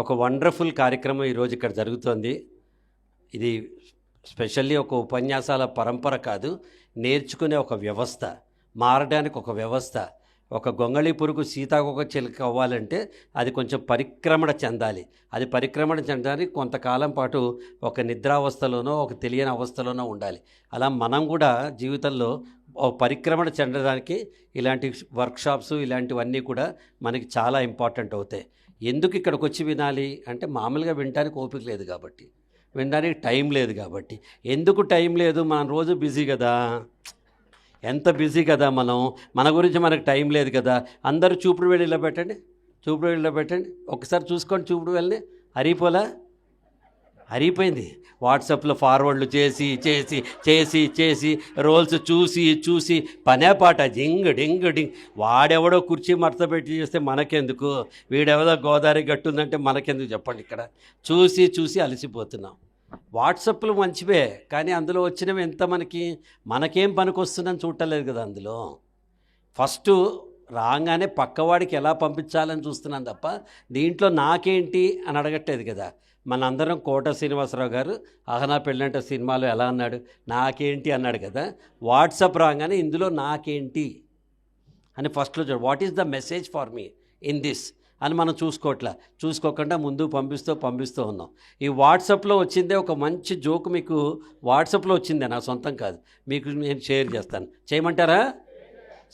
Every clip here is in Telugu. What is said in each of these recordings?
ఒక వండర్ఫుల్ కార్యక్రమం ఈరోజు ఇక్కడ జరుగుతోంది. ఇది స్పెషల్లీ ఒక ఉపన్యాసాల పరంపర కాదు, నేర్చుకునే ఒక వ్యవస్థ, మారడానికి ఒక వ్యవస్థ. ఒక గొంగళి పురుగు సీతాకోక చిలుక అవ్వాలంటే అది కొంచెం పరిక్రమణ చెందాలి. అది పరిక్రమణ చెందడానికి కొంతకాలం పాటు ఒక నిద్రావస్థలోనో ఒక తెలియని అవస్థలోనో ఉండాలి. అలా మనం కూడా జీవితంలో పరిక్రమణ చెందడానికి ఇలాంటి వర్క్షాప్స్ ఇలాంటివన్నీ కూడా మనకి చాలా ఇంపార్టెంట్ అవుతాయి. ఎందుకు ఇక్కడికి వచ్చి వినాలి అంటే మామూలుగా వినడానికి ఓపిక లేదు కాబట్టి, వినడానికి టైం లేదు కాబట్టి. ఎందుకు టైం లేదు? మనం రోజు బిజీ కదా, ఎంత బిజీ కదా మనం, మన గురించి మనకు టైం లేదు కదా. అందరూ చూపుడు వెళ్ళి ఇలా పెట్టండి, చూపుడు వెళ్ళి ఇలా పెట్టండి, ఒకసారి చూసుకోండి. చూపుడు వెళ్ళి అరిపోలా అరిగిపోయింది. వాట్సాప్లో ఫార్వర్డ్లు చేసి చేసి చేసి చేసి రోల్స్ చూసి చూసి పనే పాట జింగ్ డింగ్ డింగ్. వాడెవడో కుర్చీ మడత పెట్టి చేస్తే మనకెందుకు, వీడెవడో గోదావరి గట్టుందంటే మనకెందుకు చెప్పండి. ఇక్కడ చూసి చూసి అలసిపోతున్నాం. వాట్సాప్లు మంచివే, కానీ అందులో వచ్చినవి ఎంత మనకేం పనికొస్తుందని చూడలేదు కదా. అందులో ఫస్ట్ రాగానే పక్కవాడికి ఎలా పంపించాలని చూస్తున్నాను తప్ప దీంట్లో నాకేంటి అని అడగట్టేది కదా. మనందరం కోట శ్రీనివాసరావు గారు అహనా పెళ్ళంట సినిమాలో ఎలా అన్నాడు, నాకేంటి అన్నాడు కదా. వాట్సాప్ రాగానే ఇందులో నాకేంటి అని ఫస్ట్లో చూడు, what is the message for me in this అని మనం చూసుకోకుండా ముందు పంపిస్తూ ఉన్నాం. ఈ వాట్సాప్లో వచ్చిందే ఒక మంచి జోక్ మీకు వాట్సాప్లో వచ్చిందే, నా సొంతం కాదు, మీకు నేను షేర్ చేస్తాను. చేయమంటారా?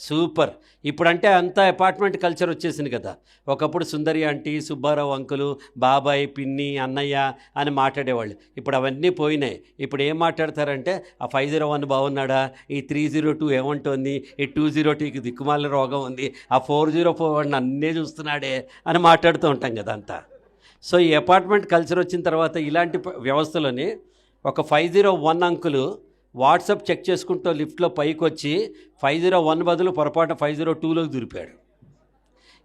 సూపర్. ఇప్పుడంటే అంతా అపార్ట్మెంట్ కల్చర్ వచ్చేసింది కదా. ఒకప్పుడు సుందరి ఆంటీ, సుబ్బారావు అంకులు, బాబాయ్, పిన్ని, అన్నయ్య అని మాట్లాడేవాళ్ళు. ఇప్పుడు అవన్నీ పోయినాయి. ఇప్పుడు ఏం మాట్లాడతారంటే ఆ 501 బాగున్నాడా, ఈ 302 ఏమంటోంది, ఈ 202కి దిక్కుమాల రోగం ఉంది, ఆ 404 అన్నీ చూస్తున్నాడే అని మాట్లాడుతూ ఉంటాం కదా అంతా. సో ఈ అపార్ట్మెంట్ కల్చర్ వచ్చిన తర్వాత ఇలాంటి వ్యవస్థలోని ఒక 501 అంకులు వాట్సాప్ చెక్ చేసుకుంటూ లిఫ్ట్లో పైకి వచ్చి 501 బదులు పొరపాటు 502లోకి దూరిపాడు.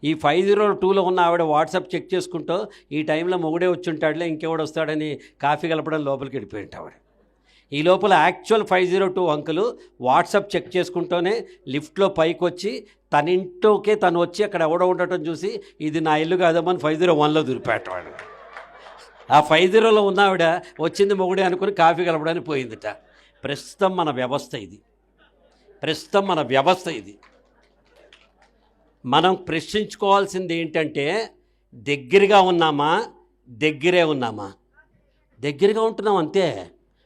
ఈ 502లో ఉన్న ఆవిడ వాట్సాప్ చెక్ చేసుకుంటూ ఈ టైంలో మొగుడే వచ్చి ఉంటాడులే, ఇంకెవడు వస్తాడని కాఫీ కలపడం లోపలికి వెళ్ళిపోయింది ఆవిడ. ఈ లోపల యాక్చువల్ 502 అంకులు వాట్సాప్ చెక్ చేసుకుంటూనే లిఫ్ట్లో పైకి వచ్చి తన ఇంట్లోకే తను వచ్చి అక్కడ ఎవడో ఉండటం చూసి ఇది నా ఇల్లు కాదమ్మని 501లో దూరిపేటవాడు. ఆ 50లో ఉన్న ఆవిడ వచ్చింది మొగుడే అనుకుని కాఫీ కలపడానికి పోయిందిట. ప్రస్తుతం మన వ్యవస్థ ఇది. మనం ప్రశ్నించుకోవాల్సింది ఏంటంటే దగ్గరగా ఉన్నామా, దగ్గరే ఉన్నామా? దగ్గరగా ఉంటున్నాం అంతే.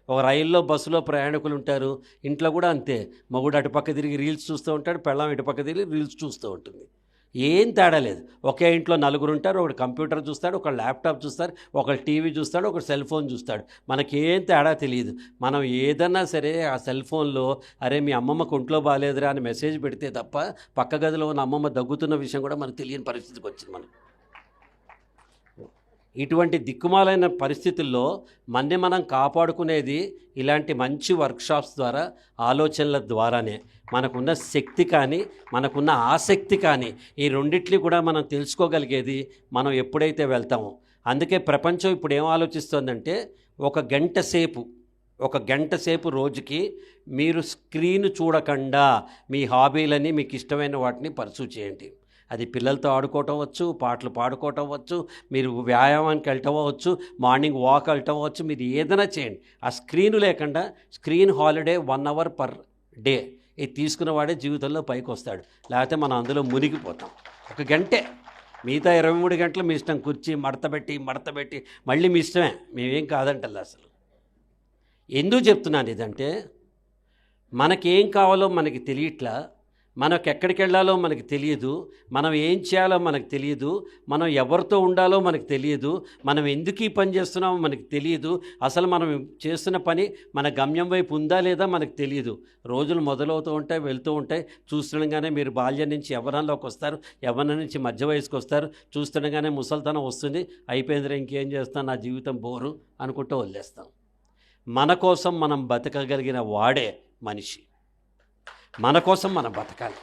ఒక రైల్లో బస్సులో ప్రయాణికులు ఉంటారు, ఇంట్లో కూడా అంతే. మొగుడు అటుపక్క తిరిగి రీల్స్ చూస్తూ ఉంటాడు, పెళ్ళాం ఇటుపక్క తిరిగి రీల్స్ చూస్తూ ఉంటుంది. ఏం తేడా లేదు. ఒకే ఇంట్లో నలుగురు ఉంటారు, ఒకడు కంప్యూటర్ చూస్తాడు, ఒకడు ల్యాప్టాప్ చూస్తాడు, ఒకడు టీవీ చూస్తాడు, ఒకడు సెల్ ఫోన్ చూస్తాడు. మనకేం తేడా తెలియదు. మనం ఏదన్నా సరే ఆ సెల్ ఫోన్లో అరే మీ అమ్మమ్మకు ఒంట్లో బాగాలేదురా అని మెసేజ్ పెడితే తప్ప పక్క గదిలో ఉన్న అమ్మమ్మ దగ్గుతున్న విషయం కూడా మనకు తెలియని పరిస్థితికి వచ్చింది. మనం ఇటువంటి దిక్కుమాలైన పరిస్థితుల్లో మనం కాపాడుకునేది ఇలాంటి మంచి వర్క్షాప్స్ ద్వారా, ఆలోచనల ద్వారానే. మనకున్న శక్తి కానీ మనకున్న ఆసక్తి కానీ ఈ రెండిట్లు కూడా మనం తెలుసుకోగలిగేది మనం ఎప్పుడైతే వెళ్తామో. అందుకే ప్రపంచం ఇప్పుడు ఏం ఆలోచిస్తోందంటే ఒక గంట సేపు రోజుకి మీరు స్క్రీన్ చూడకుండా మీ హాబీలని, మీకు ఇష్టమైన వాటిని పర్సూ చేయండి. అది పిల్లలతో ఆడుకోవటం అవ్వచ్చు, పాటలు పాడుకోవటం అవ్వచ్చు, మీరు వ్యాయామానికి వెళ్ళటం అవ్వచ్చు, మార్నింగ్ వాక్ వెళ్ళటం అవ్వచ్చు, మీరు ఏదైనా చేయండి. ఆ స్క్రీన్ లేకుండా screen holiday 1 hour per day ఇది తీసుకున్నవాడే జీవితంలో పైకి వస్తాడు. లేకపోతే మనం అందులో మునిగిపోతాం. ఒక గంటే, మిగతా 23 గంటలు మీ ఇష్టం. కుర్చీ మడతపెట్టి మళ్ళీ మీ ఇష్టమే, మేమేం కాదంటల్లా. అసలు ఎందుకు చెప్తున్నాను ఇదంటే మనకేం కావాలో మనకి తెలియట్లా, మనకు ఎక్కడికి వెళ్ళాలో మనకు తెలియదు, మనం ఏం చేయాలో మనకు తెలియదు, మనం ఎవరితో ఉండాలో మనకు తెలియదు, మనం ఎందుకు ఈ పని చేస్తున్నామో మనకు తెలియదు, అసలు మనం చేస్తున్న పని మన గమ్యం వైపు ఉందా లేదా మనకు తెలియదు. రోజులు మొదలవుతూ ఉంటాయి, వెళ్తూ ఉంటాయి. చూస్తుండగానే మీరు బాల్యం నుంచి యవ్వనంలోకి వస్తారు, యవ్వనం నుంచి మధ్య వయసుకు వస్తారు, చూస్తుండగానే ముసలితనం వస్తుంది. అయిపోయిందిరా ఇంకేం చేస్తాను, నా జీవితం బోరు అనుకుంటూ వదిలేస్తాం. మన కోసం మనం బతకగలిగిన వాడే మనిషి. మన కోసం మనం బతకాలి.